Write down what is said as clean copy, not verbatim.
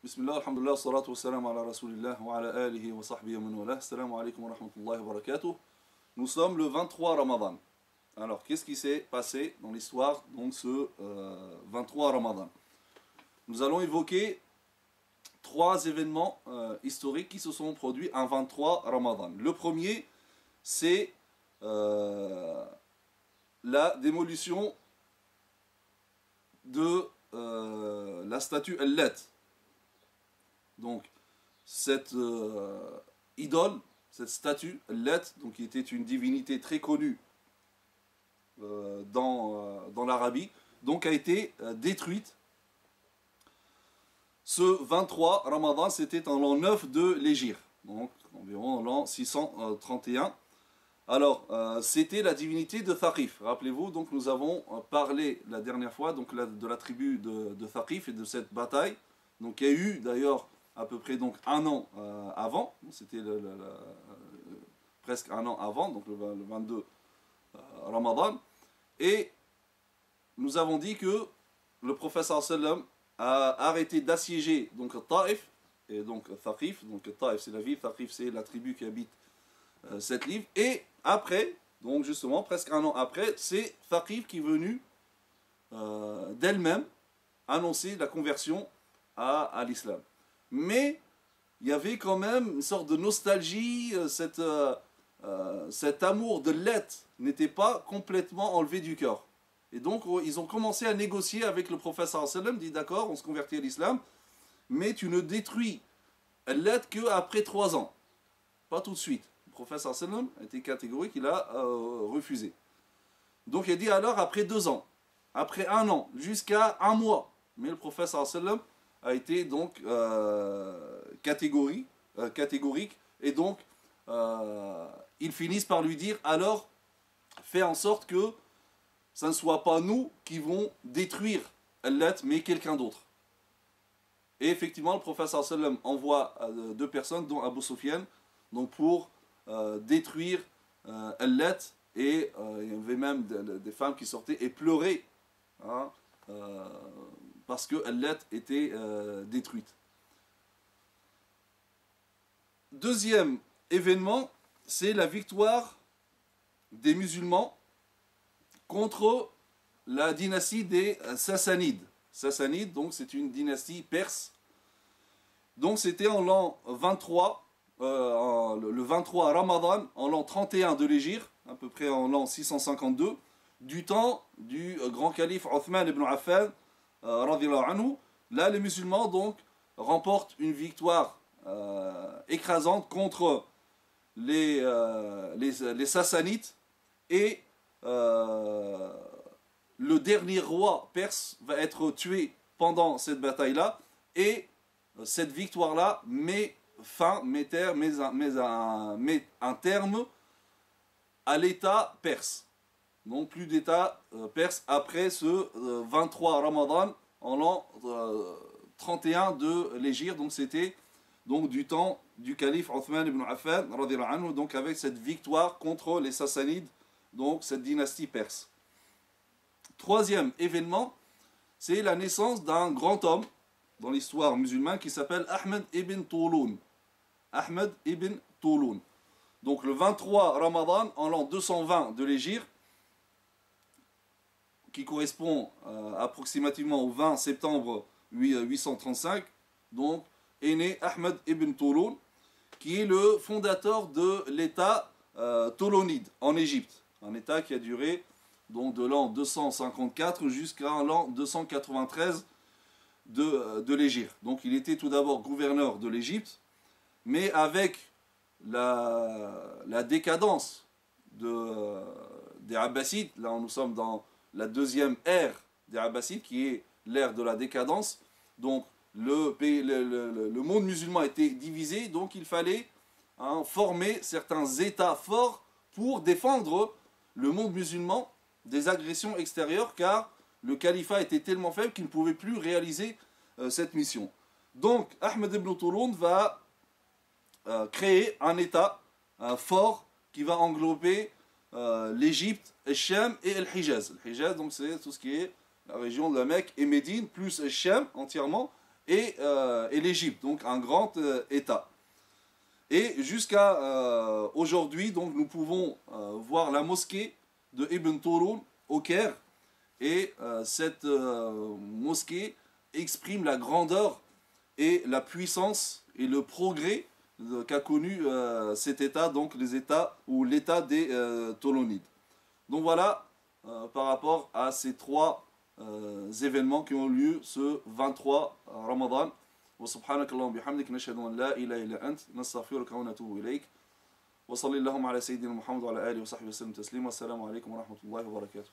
Bismillah, alhamdulillah, salatu wassalam ala rasulillah wa ala alihi wa sahbihi wa man walah. Assalamu alaikum wa rahmatullahi wa barakatuh. Nous sommes le 23 Ramadan. Alors, qu'est-ce qui s'est passé dans l'histoire, donc ce 23 Ramadan? Nous allons évoquer trois événements historiques qui se sont produits un 23 Ramadan. Le premier, c'est la démolition de la statue Al-Lat. Donc, cette idole, cette statue, Al-Lat, donc qui était une divinité très connue dans l'Arabie, donc a été détruite. Ce 23 Ramadan, c'était en l'an 9 de l'Hégire, donc environ en l'an 631. Alors, c'était la divinité de Thaqif. Rappelez-vous, donc nous avons parlé la dernière fois donc, de la tribu de Thaqif et de cette bataille. Donc, il y a eu d'ailleurs à peu près donc, un an avant, c'était presque un an avant, donc le 22 Ramadan. Et nous avons dit que le prophète sallam a arrêté d'assiéger donc Taïf et donc Thaqif. Donc Taïf c'est la ville, Thaqif c'est la tribu qui habite cette ville. Et après, donc justement presque un an après, c'est Thaqif qui est venu d'elle-même annoncer la conversion à l'islam. Mais il y avait quand même une sorte de nostalgie, cet amour de l'être n'était pas complètement enlevé du cœur. Et donc ils ont commencé à négocier avec le prophète sallallahu alayhi wa sallam, dit d'accord, on se convertit à l'islam, mais tu ne détruis l'être qu'après 3 ans, pas tout de suite. Le prophète sallallahu alayhi wa sallam a été catégorique, il a refusé. Donc il a dit alors après 2 ans, après 1 an, jusqu'à 1 mois. Mais le prophète sallallahu alayhi wa sallam a été donc catégorique, et donc ils finissent par lui dire alors fais en sorte que ce ne soit pas nous qui vont détruire Al-Lat mais quelqu'un d'autre. Et effectivement le prophète sallallahu alayhi wa sallam envoie 2 personnes dont Abu Sufyan donc pour détruire Al-Lat, et il y avait même des femmes qui sortaient et pleuraient hein, parce que Al-Lat était détruite. Deuxième événement, c'est la victoire des musulmans contre la dynastie des Sassanides. Sassanides, donc c'est une dynastie perse. Donc c'était en l'an 23, le 23 Ramadan, en l'an 31 de l'Hégire, à peu près en l'an 652, du temps du grand calife Othman ibn Affan, anhu. Là les musulmans donc remportent une victoire écrasante contre les Sassanides, et le dernier roi perse va être tué pendant cette bataille-là, et cette victoire-là met un terme à l'État perse. Donc plus d'État perse après ce 23 Ramadan en l'an 31 de l'Hégire. Donc c'était donc du temps du calife Othman ibn Affan, anhu, donc avec cette victoire contre les Sassanides, donc cette dynastie perse. Troisième événement, c'est la naissance d'un grand homme dans l'histoire musulmane qui s'appelle Ahmed ibn Touloun. Ahmed ibn Touloun. Donc le 23 Ramadan en l'an 220 de l'Hégire, qui correspond approximativement au 20 septembre 835, donc est né Ahmed ibn Touloun, qui est le fondateur de l'État Tolonide en Égypte, un État qui a duré donc de l'an 254 jusqu'à l'an 293 de l'Hégire. Donc il était tout d'abord gouverneur de l'Égypte, mais avec la décadence des Abbassides, là nous sommes dans la deuxième ère des Abbassides, qui est l'ère de la décadence. Donc le monde musulman a été divisé, donc il fallait former certains États forts pour défendre le monde musulman des agressions extérieures, car le califat était tellement faible qu'il ne pouvait plus réaliser cette mission. Donc Ahmed ibn Touloun va créer un État fort qui va englober l'Égypte, le Cham et le Hijaz. Le Hijaz, donc c'est tout ce qui est la région de la Mecque et Médine, plus le Cham entièrement, et l'Égypte, donc un grand État. Et jusqu'à aujourd'hui, donc nous pouvons voir la mosquée de Ibn Tulun au Caire. Et cette mosquée exprime la grandeur et la puissance et le progrès qu'a connu cet État, donc les États ou l'État des Tolonides. Donc voilà par rapport à ces trois événements qui ont lieu ce 23 Ramadan. وسبحانك اللهم وبحمدك نشهد أن لا إله إلا أنت نستغفرك ونتوب إليك وصلى اللهم على سيدنا محمد وعلى آله وصحبه وسلم تسليما والسلام عليكم ورحمة الله وبركاته